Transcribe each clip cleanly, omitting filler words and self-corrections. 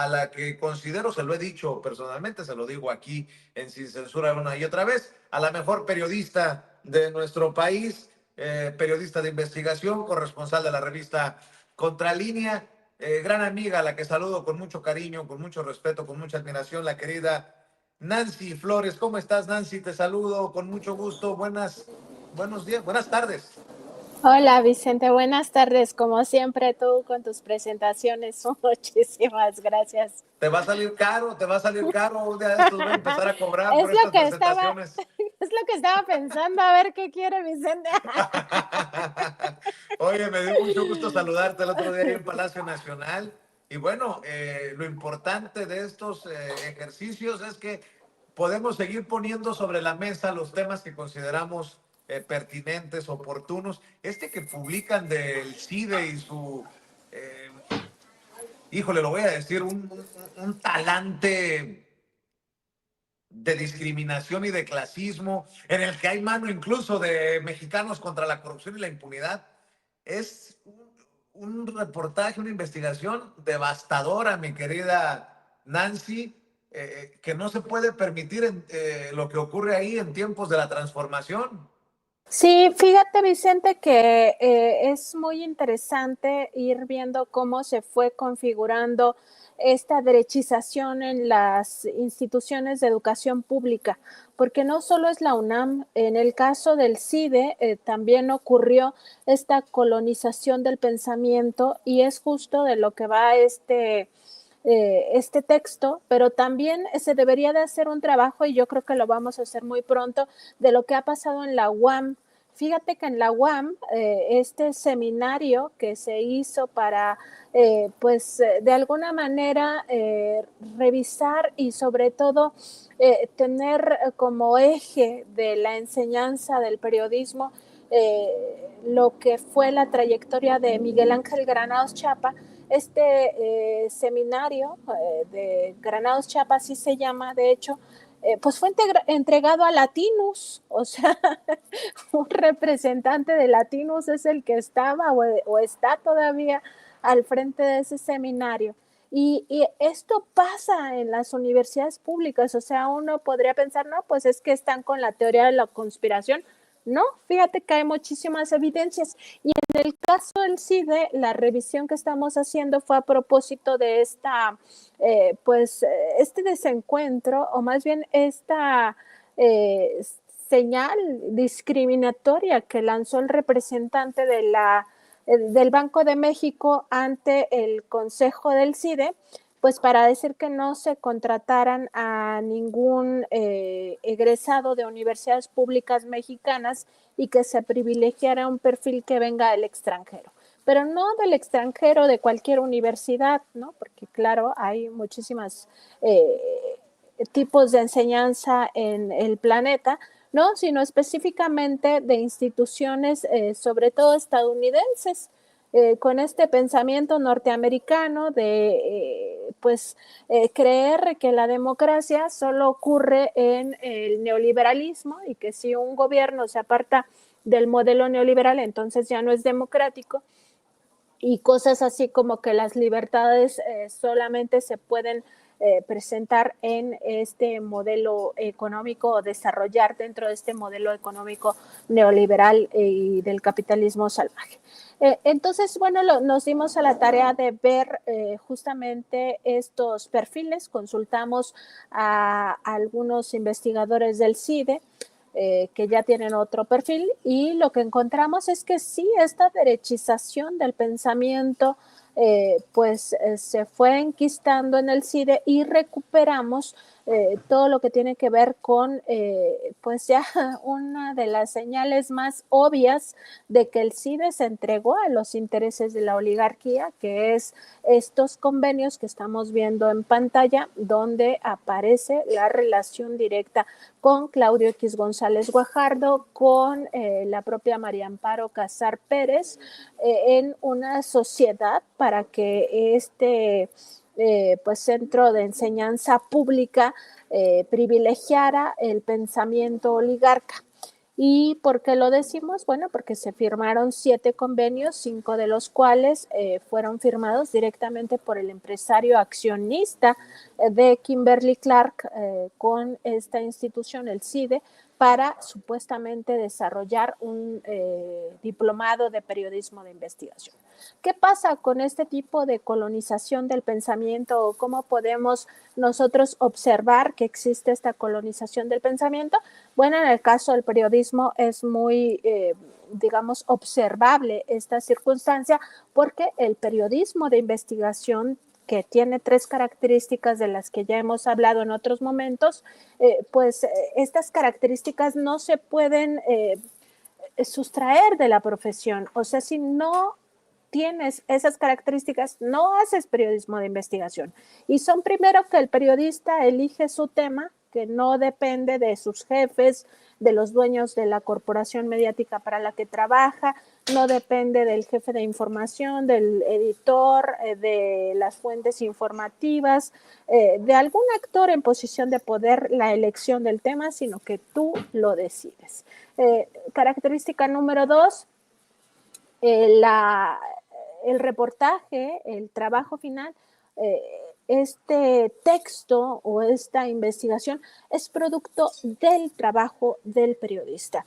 a la que considero, se lo he dicho personalmente, se lo digo aquí en Sin Censura una y otra vez, a la mejor periodista de nuestro país, periodista de investigación, corresponsal de la revista Contralínea, gran amiga a la que saludo con mucho cariño, con mucho respeto, con mucha admiración, la querida Nancy Flores. ¿Cómo estás, Nancy? Te saludo con mucho gusto. Buenos días, buenas tardes. Hola Vicente, buenas tardes. Como siempre tú con tus presentaciones, muchísimas gracias. Te va a salir caro. Un día de estos voy a empezar a cobrar Es por lo estas que estaba, presentaciones. es lo que estaba pensando, a ver qué quiere Vicente. Oye, me dio mucho gusto saludarte el otro día ahí en Palacio Nacional. Y bueno, lo importante de estos ejercicios es que podemos seguir poniendo sobre la mesa los temas que consideramos pertinentes, oportunos. Este que publican del CIDE y su, eh, híjole, lo voy a decir, un talante de discriminación y de clasismo, en el que hay mano incluso de mexicanos contra la corrupción y la impunidad, es un reportaje, una investigación devastadora, mi querida Nancy, que no se puede permitir lo que ocurre ahí en tiempos de la transformación. Sí, fíjate Vicente que es muy interesante ir viendo cómo se fue configurando esta derechización en las instituciones de educación pública, porque no solo es la UNAM, en el caso del CIDE también ocurrió esta colonización del pensamiento y es justo de lo que va este texto, pero también se debería de hacer un trabajo, y yo creo que lo vamos a hacer muy pronto, de lo que ha pasado en la UAM. Fíjate que en la UAM, este seminario que se hizo para, de alguna manera, revisar y sobre todo tener como eje de la enseñanza del periodismo lo que fue la trayectoria de Miguel Ángel Granados Chapa. Seminario de Granados Chapa, así se llama, de hecho, pues fue entregado a Latinus, o sea, un representante de Latinus es el que estaba o está todavía al frente de ese seminario. Y esto pasa en las universidades públicas, o sea, uno podría pensar, no, pues es que están con la teoría de la conspiración. No, fíjate que hay muchísimas evidencias. Y en el caso del CIDE, la revisión que estamos haciendo fue a propósito de este desencuentro, o más bien esta eh, señal discriminatoria que lanzó el representante del Banco de México ante el Consejo del CIDE, pues para decir que no se contrataran a ningún egresado de universidades públicas mexicanas y que se privilegiara un perfil que venga del extranjero. Pero no del extranjero de cualquier universidad, ¿no? Porque claro, hay muchísimas tipos de enseñanza en el planeta, ¿no? Sino específicamente de instituciones, sobre todo estadounidenses, con este pensamiento norteamericano de creer que la democracia solo ocurre en el neoliberalismo y que si un gobierno se aparta del modelo neoliberal, entonces ya no es democrático, y cosas así como que las libertades solamente se pueden presentar en este modelo económico o desarrollar dentro de este modelo económico neoliberal y del capitalismo salvaje. Entonces, bueno, nos dimos a la tarea de ver justamente estos perfiles, consultamos a algunos investigadores del CIDE, que ya tienen otro perfil, y lo que encontramos es que sí, esta derechización del pensamiento se fue enquistando en el CIDE y recuperamos todo lo que tiene que ver con pues ya una de las señales más obvias de que el CIDE se entregó a los intereses de la oligarquía, que es estos convenios que estamos viendo en pantalla, donde aparece la relación directa con Claudio X González Guajardo, con la propia María Amparo Casar Pérez, en una sociedad para que centro de enseñanza pública privilegiara el pensamiento oligarca. ¿Y por qué lo decimos? Bueno, porque se firmaron 7 convenios, 5 de los cuales fueron firmados directamente por el empresario accionista de Kimberly Clark con esta institución, el CIDE, para supuestamente desarrollar un diplomado de periodismo de investigación. ¿Qué pasa con este tipo de colonización del pensamiento? ¿Cómo podemos nosotros observar que existe esta colonización del pensamiento? Bueno, en el caso del periodismo es muy, digamos, observable esta circunstancia porque el periodismo de investigación, que tiene 3 características de las que ya hemos hablado en otros momentos, estas características no se pueden sustraer de la profesión. O sea, si no tienes esas características, no haces periodismo de investigación. Y son primero que el periodista elige su tema, que no depende de sus jefes, de los dueños de la corporación mediática para la que trabaja, no depende del jefe de información, del editor, de las fuentes informativas, de algún actor en posición de poder la elección del tema, sino que tú lo decides. Característica número 2, el reportaje, el trabajo final, este texto o esta investigación es producto del trabajo del periodista.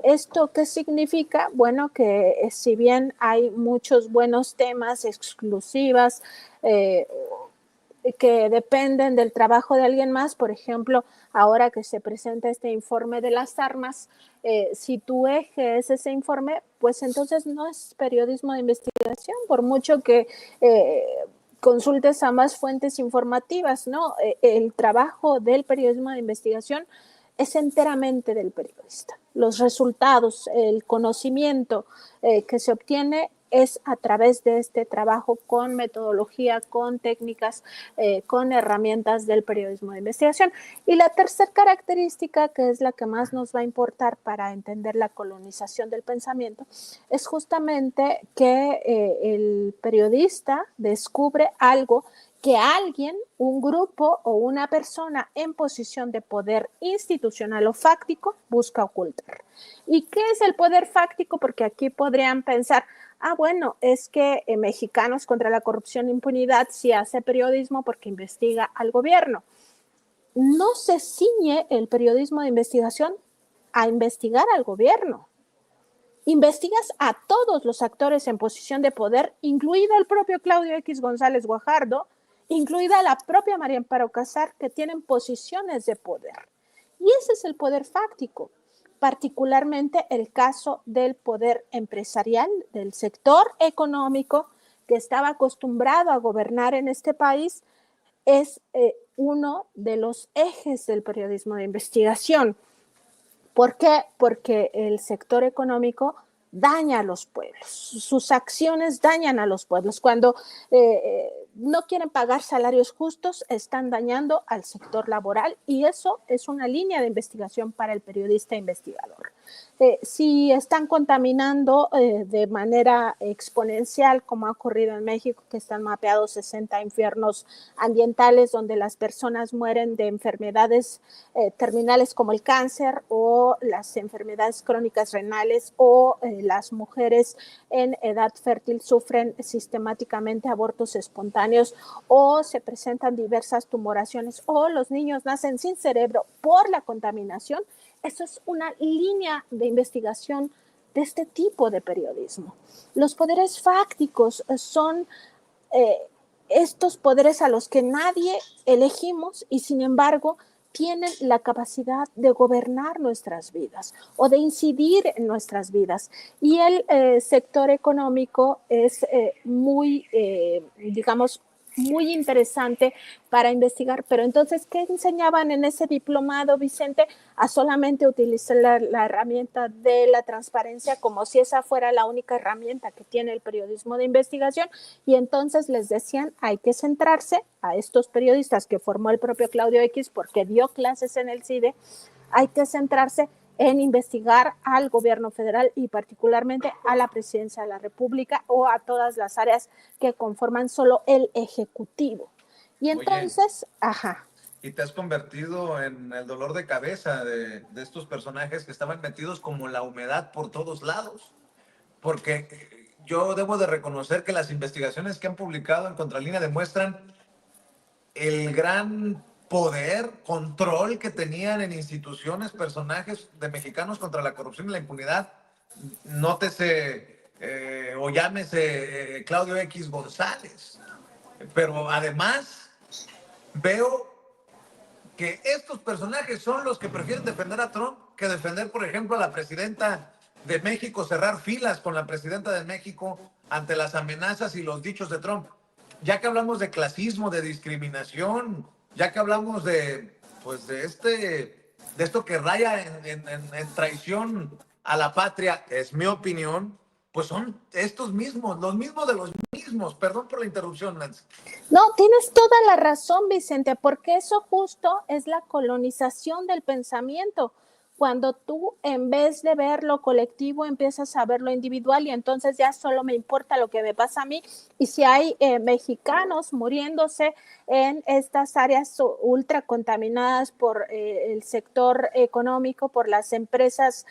¿Esto qué significa? Bueno, que si bien hay muchos buenos temas, exclusivas, que dependen del trabajo de alguien más, por ejemplo, ahora que se presenta este informe de las armas, si tu eje es ese informe, pues entonces no es periodismo de investigación, por mucho que consultes a más fuentes informativas, ¿no? El trabajo del periodismo de investigación es enteramente del periodista. Los resultados, el conocimiento que se obtiene es a través de este trabajo con metodología, con técnicas, con herramientas del periodismo de investigación. Y la tercera característica, que es la que más nos va a importar para entender la colonización del pensamiento, es justamente que el periodista descubre algo que alguien, un grupo o una persona en posición de poder institucional o fáctico busca ocultar. ¿Y qué es el poder fáctico? Porque aquí podrían pensar, bueno, es que Mexicanos contra la Corrupción e Impunidad sí hace periodismo porque investiga al gobierno. No se ciñe el periodismo de investigación a investigar al gobierno. Investigas a todos los actores en posición de poder, incluido el propio Claudio X González Guajardo, incluida la propia María Amparo Casar, que tienen posiciones de poder. Y ese es el poder fáctico, particularmente el caso del poder empresarial, del sector económico que estaba acostumbrado a gobernar en este país, es uno de los ejes del periodismo de investigación. ¿Por qué? Porque el sector económico daña a los pueblos, sus acciones dañan a los pueblos. Cuando no quieren pagar salarios justos, están dañando al sector laboral y eso es una línea de investigación para el periodista investigador. Si están contaminando de manera exponencial, como ha ocurrido en México, que están mapeados 60 infiernos ambientales donde las personas mueren de enfermedades terminales como el cáncer o las enfermedades crónicas renales o las mujeres en edad fértil sufren sistemáticamente abortos espontáneos o se presentan diversas tumoraciones o los niños nacen sin cerebro por la contaminación. Eso es una línea de investigación de este tipo de periodismo. Los poderes fácticos son estos poderes a los que nadie elegimos y sin embargo tienen la capacidad de gobernar nuestras vidas o de incidir en nuestras vidas. Y el sector económico es muy, digamos, muy interesante para investigar. Pero entonces, ¿qué enseñaban en ese diplomado, Vicente? A solamente utilizar la herramienta de la transparencia como si esa fuera la única herramienta que tiene el periodismo de investigación. Y entonces les decían, hay que centrarse a estos periodistas que formó el propio Claudio X porque dio clases en el CIDE, hay que centrarse en investigar al gobierno federal y particularmente a la presidencia de la República o a todas las áreas que conforman solo el Ejecutivo. Y entonces, y te has convertido en el dolor de cabeza de estos personajes que estaban metidos como la humedad por todos lados. Porque yo debo de reconocer que las investigaciones que han publicado en Contralínea demuestran el gran poder, control que tenían en instituciones, personajes de Mexicanos contra la corrupción y la impunidad. Nótese o llámese Claudio X González. Pero además veo que estos personajes son los que prefieren defender a Trump que defender, por ejemplo, a la presidenta de México, cerrar filas con la presidenta de México ante las amenazas y los dichos de Trump. Ya que hablamos de clasismo, de discriminación, ya que hablamos de, pues, de esto que raya en traición a la patria, es mi opinión, pues son estos mismos, los mismos de los mismos. Perdón por la interrupción, Nancy. No, tienes toda la razón, Vicente, porque eso justo es la colonización del pensamiento. Cuando tú, en vez de ver lo colectivo, empiezas a ver lo individual y entonces ya solo me importa lo que me pasa a mí. Y si hay mexicanos muriéndose en estas áreas ultra contaminadas por el sector económico, por las empresas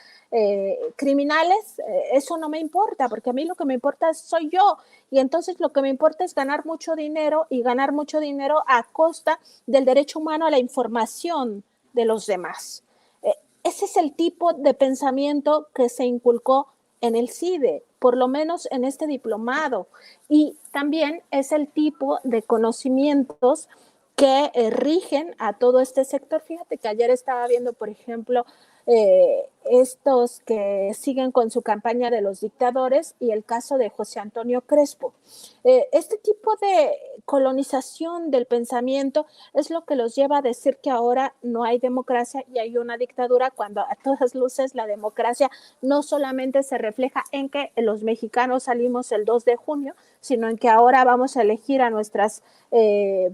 criminales, eso no me importa, porque a mí lo que me importa soy yo. Y entonces lo que me importa es ganar mucho dinero y ganar mucho dinero a costa del derecho humano a la información de los demás. Ese es el tipo de pensamiento que se inculcó en el CIDE, por lo menos en este diplomado. Y también es el tipo de conocimientos que rigen a todo este sector. Fíjate que ayer estaba viendo, por ejemplo, estos que siguen con su campaña de los dictadores y el caso de José Antonio Crespo. Este tipo de colonización del pensamiento es lo que los lleva a decir que ahora no hay democracia y hay una dictadura, cuando a todas luces la democracia no solamente se refleja en que los mexicanos salimos el 2 de junio, sino en que ahora vamos a elegir a nuestras,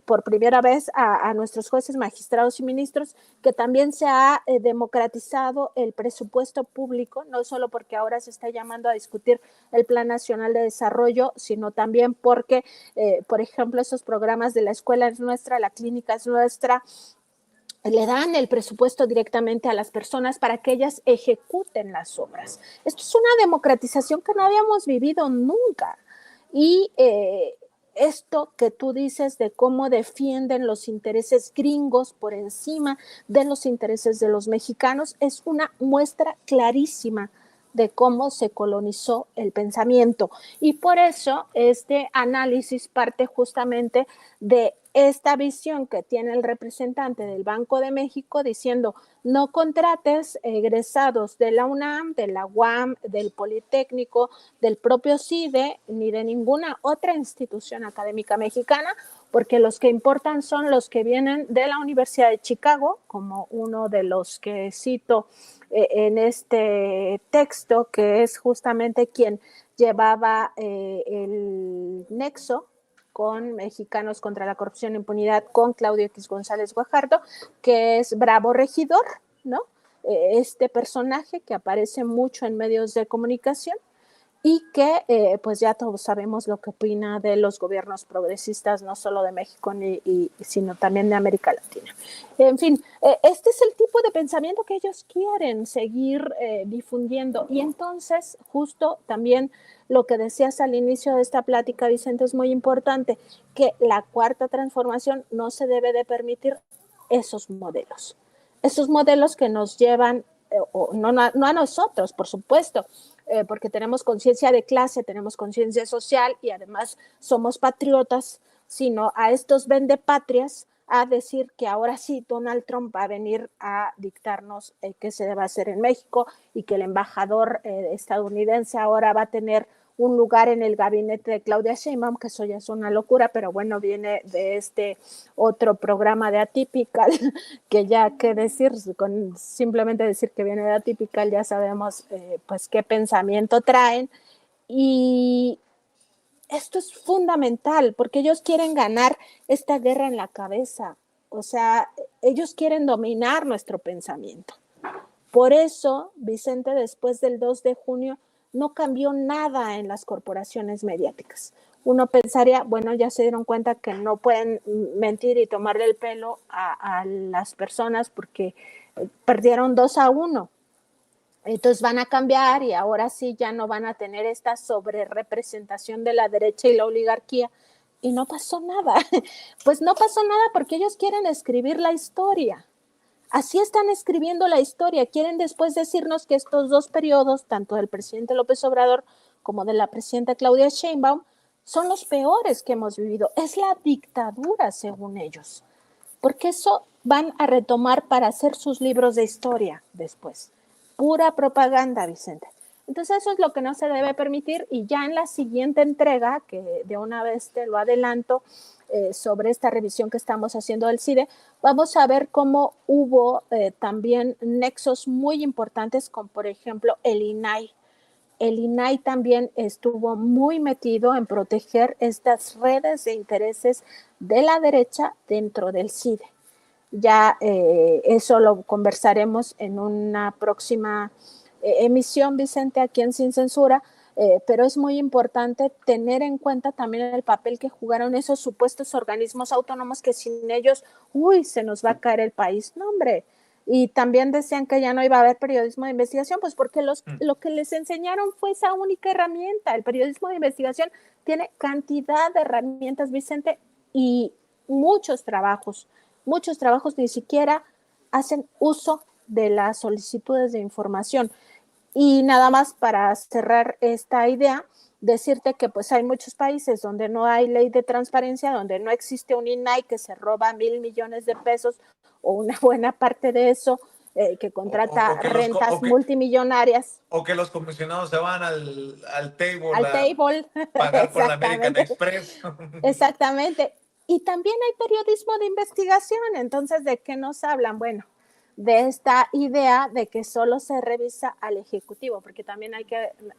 por primera vez, a nuestros jueces, magistrados y ministros, que también se ha democratizado el presupuesto público, no solo porque ahora se está llamando a discutir el Plan Nacional de Desarrollo, sino también porque, por ejemplo, esos programas de la escuela es nuestra, la clínica es nuestra, le dan el presupuesto directamente a las personas para que ellas ejecuten las obras. Esto es una democratización que no habíamos vivido nunca. Y esto que tú dices de cómo defienden los intereses gringos por encima de los intereses de los mexicanos es una muestra clarísima de cómo se colonizó el pensamiento. Y por eso este análisis parte justamente de esta visión que tiene el representante del Banco de México diciendo no contrates egresados de la UNAM, de la UAM, del Politécnico, del propio CIDE, ni de ninguna otra institución académica mexicana, porque los que importan son los que vienen de la Universidad de Chicago, como uno de los que cito en este texto, que es justamente quien llevaba el nexo con Mexicanos contra la Corrupción e Impunidad, con Claudio X González Guajardo, que es Bravo Regidor, ¿no? Este personaje que aparece mucho en medios de comunicación y que pues ya todos sabemos lo que opina de los gobiernos progresistas, no solo de México, sino también de América Latina. En fin, este es el tipo de pensamiento que ellos quieren seguir difundiendo. Y entonces, justo también lo que decías al inicio de esta plática, Vicente, es muy importante, que la cuarta transformación no se debe de permitir esos modelos que nos llevan, no a nosotros, por supuesto, porque tenemos conciencia de clase, tenemos conciencia social y además somos patriotas, sino a estos vendepatrias a decir que ahora sí Donald Trump va a venir a dictarnos qué se debe hacer en México y que el embajador estadounidense ahora va a tener un lugar en el gabinete de Claudia Sheinbaum, que eso ya es una locura, pero bueno, viene de este otro programa de Atypical, que ya qué decir, con simplemente decir que viene de Atypical ya sabemos pues qué pensamiento traen. Y esto es fundamental, porque ellos quieren ganar esta guerra en la cabeza, o sea, ellos quieren dominar nuestro pensamiento. Por eso, Vicente, después del 2 de junio, no cambió nada en las corporaciones mediáticas. uno pensaría, bueno, ya se dieron cuenta que no pueden mentir y tomarle el pelo a las personas porque perdieron 2-1. Entonces van a cambiar y ahora sí ya no van a tener esta sobrerepresentación de la derecha y la oligarquía. Y no pasó nada. Pues no pasó nada porque ellos quieren escribir la historia. Así están escribiendo la historia. Quieren después decirnos que estos 2 periodos, tanto del presidente López Obrador como de la presidenta Claudia Sheinbaum, son los peores que hemos vivido. Es la dictadura, según ellos. Porque eso van a retomar para hacer sus libros de historia después. Pura propaganda, Vicente. Entonces eso es lo que no se debe permitir y ya en la siguiente entrega, que de una vez te lo adelanto, sobre esta revisión que estamos haciendo del CIDE, vamos a ver cómo hubo también nexos muy importantes con, por ejemplo, el INAI. El INAI también estuvo muy metido en proteger estas redes de intereses de la derecha dentro del CIDE. Ya eso lo conversaremos en una próxima emisión, Vicente, aquí en Sin Censura, pero es muy importante tener en cuenta también el papel que jugaron esos supuestos organismos autónomos que sin ellos, se nos va a caer el país. No, hombre. Y también decían que ya no iba a haber periodismo de investigación, pues porque lo que les enseñaron fue esa única herramienta. El periodismo de investigación tiene cantidad de herramientas, Vicente, y muchos trabajos ni siquiera hacen uso de las solicitudes de información. Y nada más para cerrar esta idea, decirte que pues hay muchos países donde no hay ley de transparencia, donde no existe un INAI que se roba 1,000 millones de pesos o una buena parte de eso, que contrata rentas multimillonarias. O que los comisionados se van al table Al table. Pagar por la American Express. Exactamente. Y también hay periodismo de investigación. Entonces, ¿de qué nos hablan? Bueno, de esta idea de que solo se revisa al Ejecutivo, porque también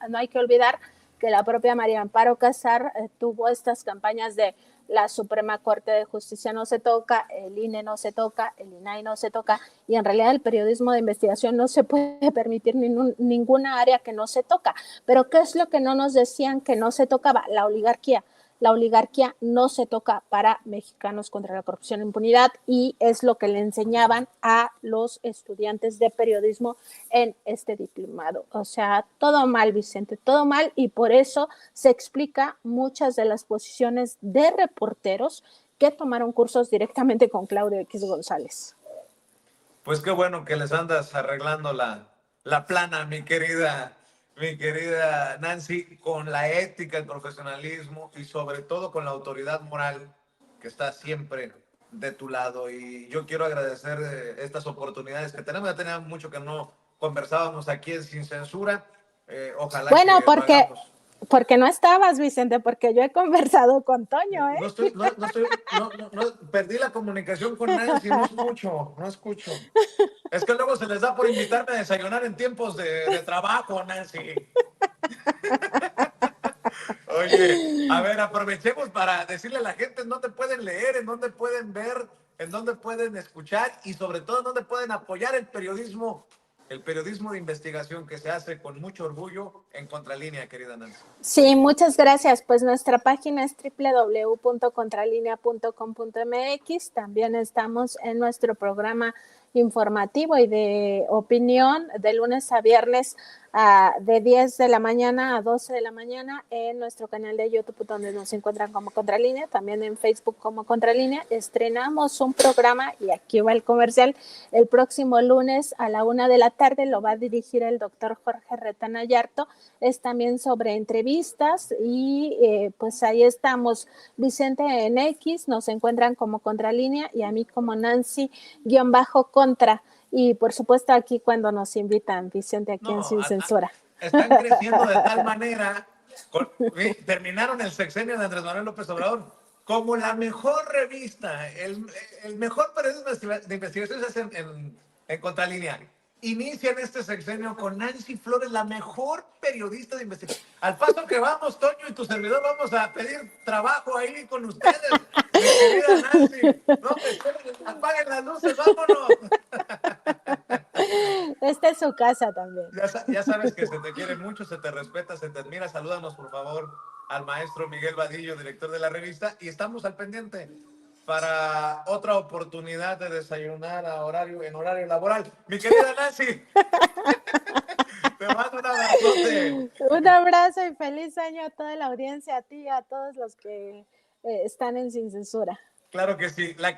no hay que olvidar que la propia María Amparo Casar tuvo estas campañas de la Suprema Corte de Justicia no se toca, el INE no se toca, el INAI no se toca, y en realidad el periodismo de investigación no se puede permitir ninguna área que no se toca. Pero ¿qué es lo que no nos decían que no se tocaba? La oligarquía. La oligarquía no se toca para Mexicanos contra la Corrupción e Impunidad y es lo que le enseñaban a los estudiantes de periodismo en este diplomado. O sea, todo mal, Vicente, todo mal, y por eso se explica muchas de las posiciones de reporteros que tomaron cursos directamente con Claudio X González. Pues qué bueno que les andas arreglando la plana, mi querida Nancy, con la ética, el profesionalismo y sobre todo con la autoridad moral que está siempre de tu lado. Y yo quiero agradecer estas oportunidades que tenemos. Ya teníamos mucho que no conversábamos aquí en Sin Censura. Ojalá bueno, que porque no estabas, Vicente, porque yo he conversado con Toño, ¿eh? Perdí la comunicación con Nancy, no escucho. Es que luego se les da por invitarme a desayunar en tiempos de trabajo, Nancy. Oye, a ver, aprovechemos para decirle a la gente en dónde pueden leer, en dónde pueden ver, en dónde pueden escuchar y sobre todo en dónde pueden apoyar el periodismo de investigación que se hace con mucho orgullo en Contralínea, querida Nancy. Sí, muchas gracias. Pues nuestra página es www.contralinea.com.mx. También estamos en nuestro programa informativo y de opinión de lunes a viernes de 10 de la mañana a 12 de la mañana en nuestro canal de YouTube donde nos encuentran como Contralínea, también en Facebook como Contralínea. Estrenamos un programa y aquí va el comercial el próximo lunes a la 1 de la tarde, lo va a dirigir el doctor Jorge Retana Yarto, es también sobre entrevistas y pues ahí estamos, Vicente en X, nos encuentran como Contralínea y a mí como Nancy-Contra. Y por supuesto aquí cuando nos invitan, Vicente, aquí en Sin Censura. Están creciendo de tal manera, terminaron el sexenio de Andrés Manuel López Obrador como la mejor revista, el mejor periodismo de investigación se hace en Contralínea. Inician este sexenio con Nancy Flores, la mejor periodista de investigación. Al paso que vamos, Toño y tu servidor, vamos a pedir trabajo ahí con ustedes, mi querida Nancy. No, apaguen las luces, vámonos. Esta es su casa también. Ya sabes que se te quiere mucho, se te respeta, se te admira. Salúdanos, por favor. al maestro Miguel Vadillo, director de la revista, y estamos al pendiente para otra oportunidad de desayunar en horario laboral. Mi querida Nancy, te mando un abrazote. Un abrazo y feliz año a toda la audiencia, a ti y a todos los que están en Sin Censura. Claro que sí.